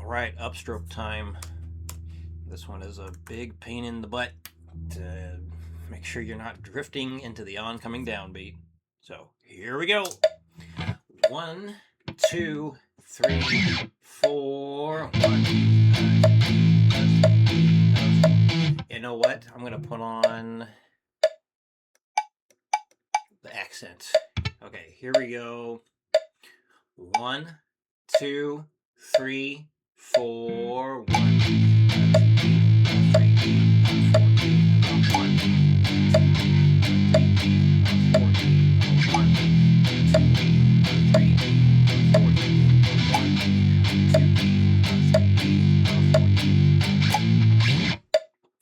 All right, upstroke time. This one is a big pain in the butt to make sure you're not drifting into the oncoming downbeat. So here we go. 1, 2, 3, 4. 1. You know what? I'm gonna put on the accent. Okay, here we go. 1, 2, 3, 4. 1.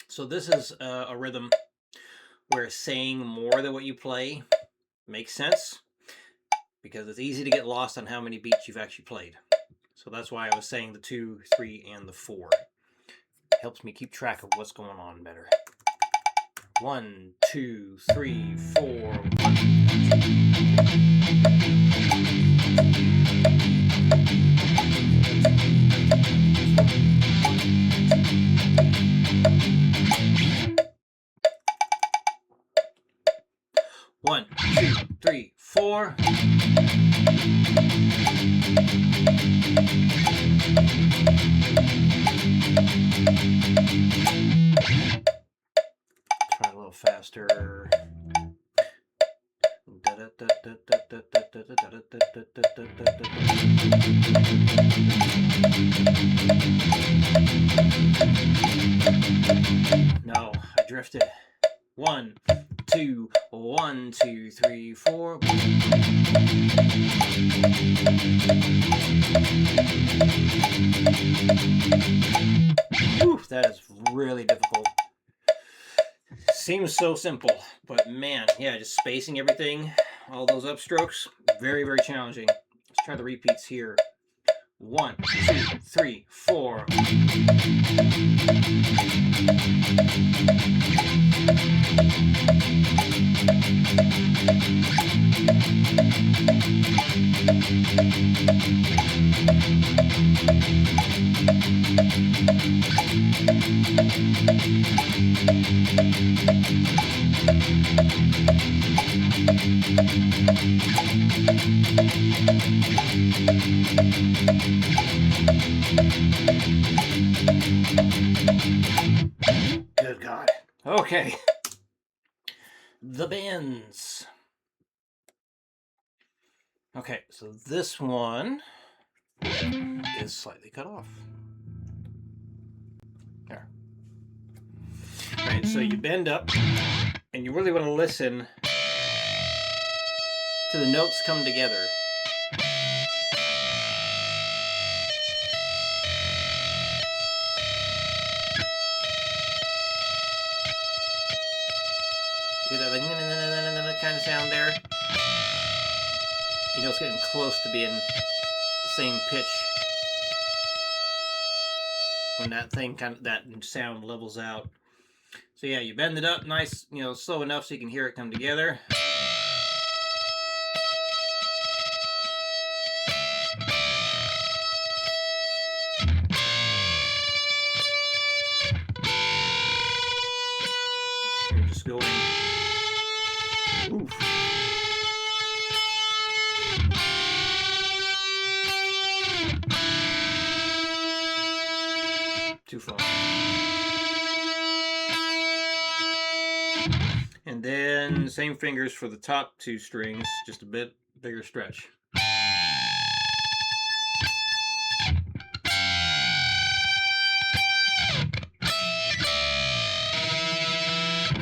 So this is a rhythm where saying more than what you play makes sense, because it's easy to get lost on how many beats you've actually played. So that's why I was saying the 2, 3, and the 4. It helps me keep track of what's going on better. 1, 2, 3, 4. 1, 2, 3, 4. Try a little faster. No, I drifted. 1, 2, 1, 2, 3, 4. Whew, that is really difficult. Seems so simple, but man, yeah, just spacing everything, all those upstrokes, very, very challenging. Let's try the repeats here. 1, 2, 3, 4. Good God. Okay. The bends. Okay, so this one is slightly cut off. There. All right, so you bend up, and you really want to listen to the notes come together. You get that kind of sound there. You know it's getting close to being the same pitch when that thing that sound levels out. So yeah, you bend it up nice, slow enough so you can hear it come together. You're just going. Oof. Too far. And then same fingers for the top 2 strings, just a bit bigger stretch.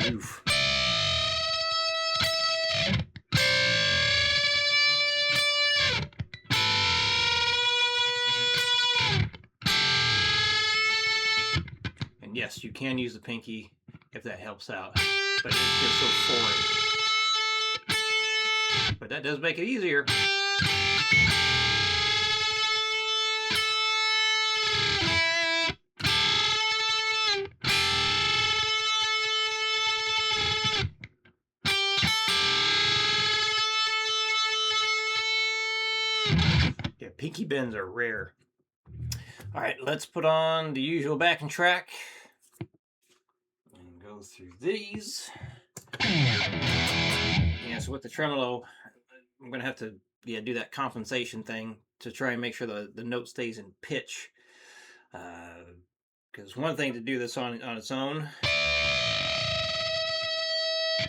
Oof. And yes, you can use the pinky if that helps out, but it feels so foreign. But that does make it easier. Yeah, pinky bends are rare. All right, let's put on the usual backing track and go through these. Yeah, so with the tremolo, I'm gonna have to do that compensation thing to try and make sure the note stays in pitch. Because one thing to do this on its own,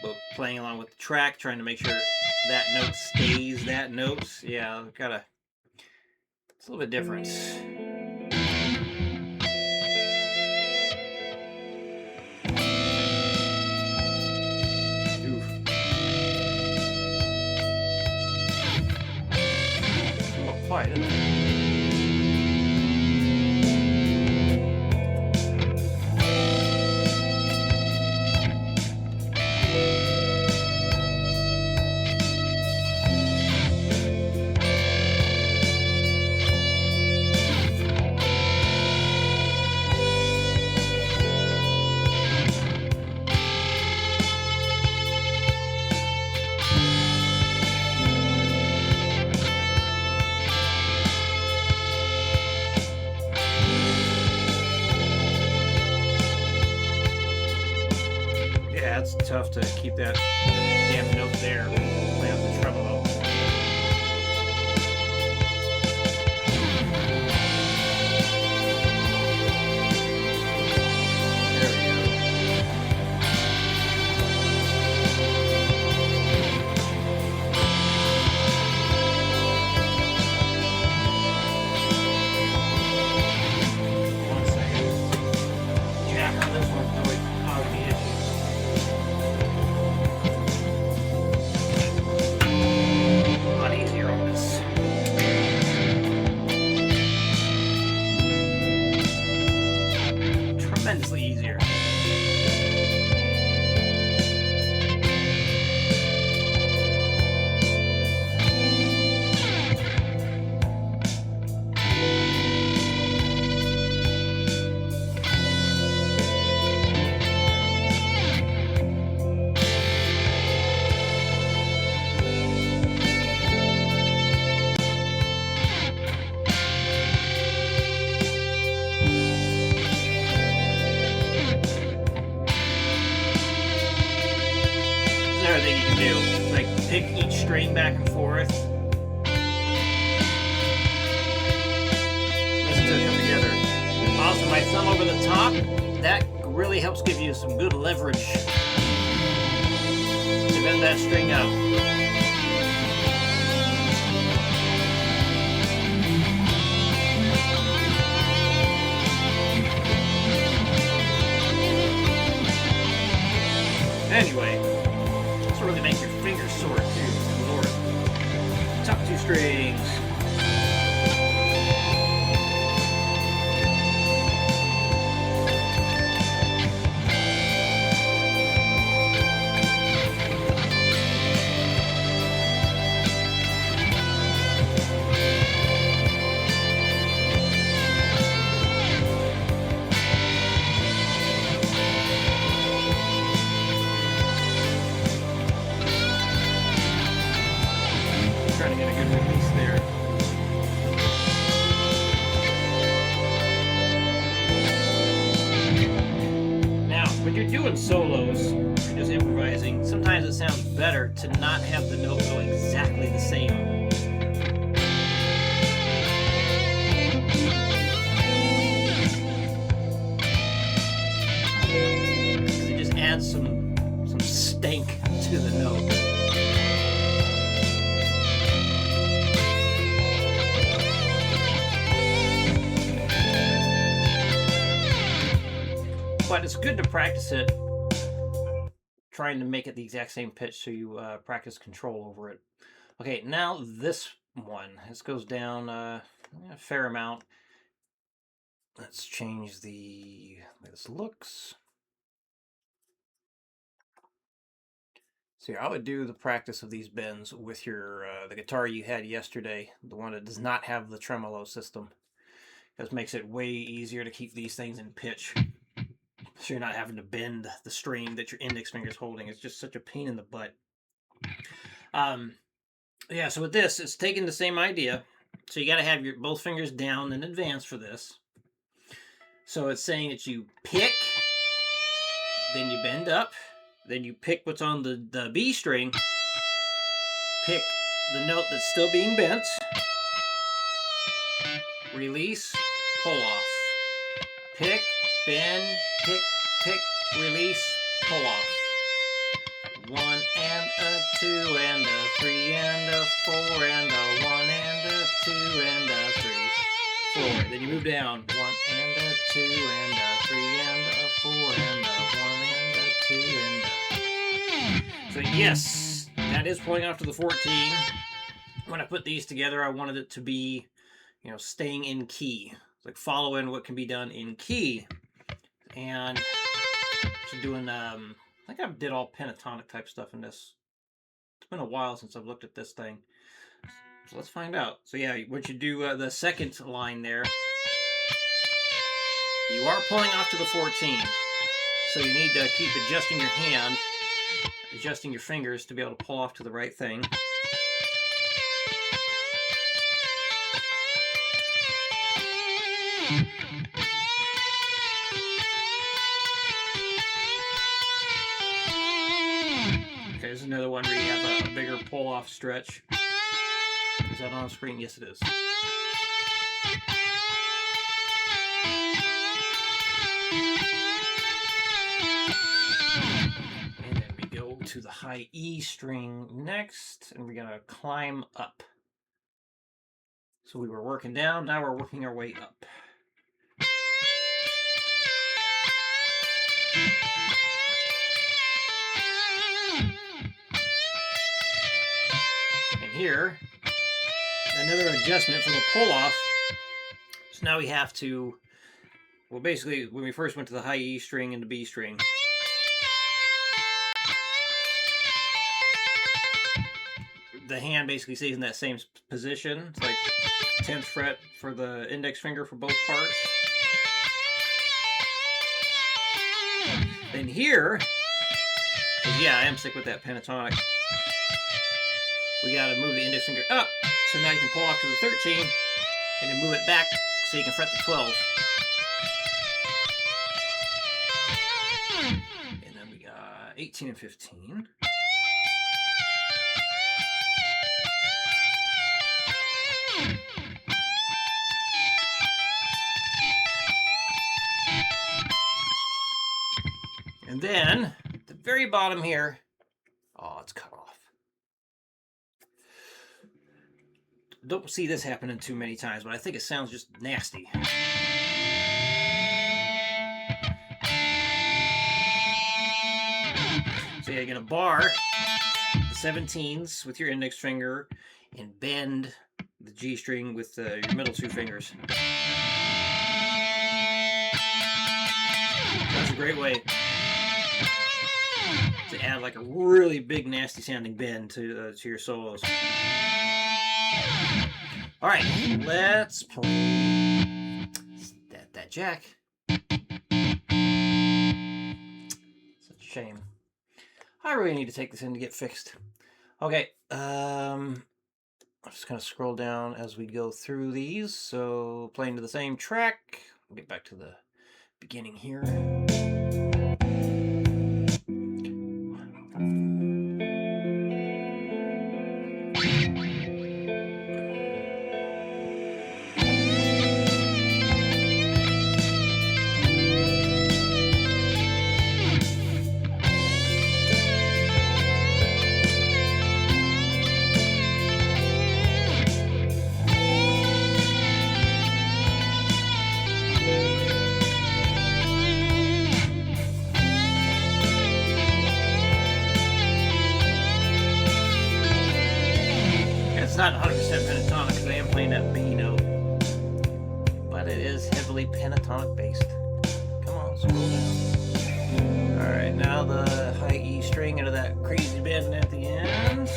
but playing along with the track, trying to make sure that note stays that note. Yeah, gotta. It's a little bit different. Oof. It's a little quiet, isn't it? Yeah, it's tough to keep that damn note there. Play out the tremolo. There we go. One second. Jack on this one always caused me issues. A lot easier on this. Tremendously easier. Everything you can do, like pick each string back and forth. Listen to it come together. Also, my thumb over the top, that really helps give you some good leverage to bend that string up. Anyway, this will really make your fingers sore too. Good Lord. Top two strings. Trying to get a good release there. Now, when you're doing solos, you're just improvising, sometimes it sounds better to not have the note go exactly the same. Because it just adds some stank to the note. But it's good to practice it, trying to make it the exact same pitch so you practice control over it. Okay, now this one. This goes down a fair amount. Let's change the way this looks. So I would do the practice of these bends with your the guitar you had yesterday, the one that does not have the tremolo system. This makes it way easier to keep these things in pitch. So you're not having to bend the string that your index finger is holding. It's just such a pain in the butt. Yeah, so with this, it's taking the same idea. So you got to have your both fingers down in advance for this. So it's saying that you pick, then you bend up, then you pick what's on the B string, pick the note that's still being bent, release, pull off. Pick, bend, pick, release, pull off. 1 and a 2 and a 3 and a 4 and a 1 and a 2 and a 3, 4. Then you move down. 1 and a 2 and a 3 and a 4 and a 1 and a 2 and a... So yes, that is pulling off to the 14. When I put these together, I wanted it to be, you know, staying in key. Like following what can be done in key. And so doing, I think I did all pentatonic type stuff in this. It's been a while since I've looked at this thing. So let's find out. So yeah, once you do the second line there, you are pulling off to the 14. So you need to keep adjusting your hand, adjusting your fingers to be able to pull off to the right thing. Okay, this is another one where you have a bigger pull-off stretch. Is that on screen? Yes, it is. And then we go to the high E string next, and we're going to climb up. So we were working down, now we're working our way up. And here, another adjustment for the pull-off. So now we have to, well, basically, when we first went to the high E string and the B string, the hand basically stays in that same position. It's like 10th fret for the index finger for both parts. Then here, yeah, I am sick with that pentatonic. We gotta move the index finger up, so now you can pull off to the 13, and then move it back so you can fret the 12. And then we got 18 and 15. And then, at the very bottom here, oh, it's cut off. Don't see this happening too many times, but I think it sounds just nasty. So you're gonna bar the 17s with your index finger and bend the G string with your middle two fingers. That's a great way to add like a really big nasty sounding bend to your solos. All right, let's play that jack. Such a shame. I really need to take this in to get fixed. Okay, I'm just gonna scroll down as we go through these. So playing to the same track. We'll get back to the beginning here. It's not 100% pentatonic because I am playing that B note, but it is heavily pentatonic based. Come on, scroll down. All right, now the high E string into that crazy bend at the end.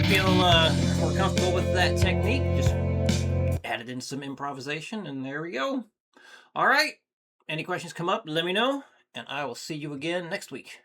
feel more comfortable with that technique, just added in some improvisation, and there we go. All right. Any questions come up, let me know, and I will see you again next week.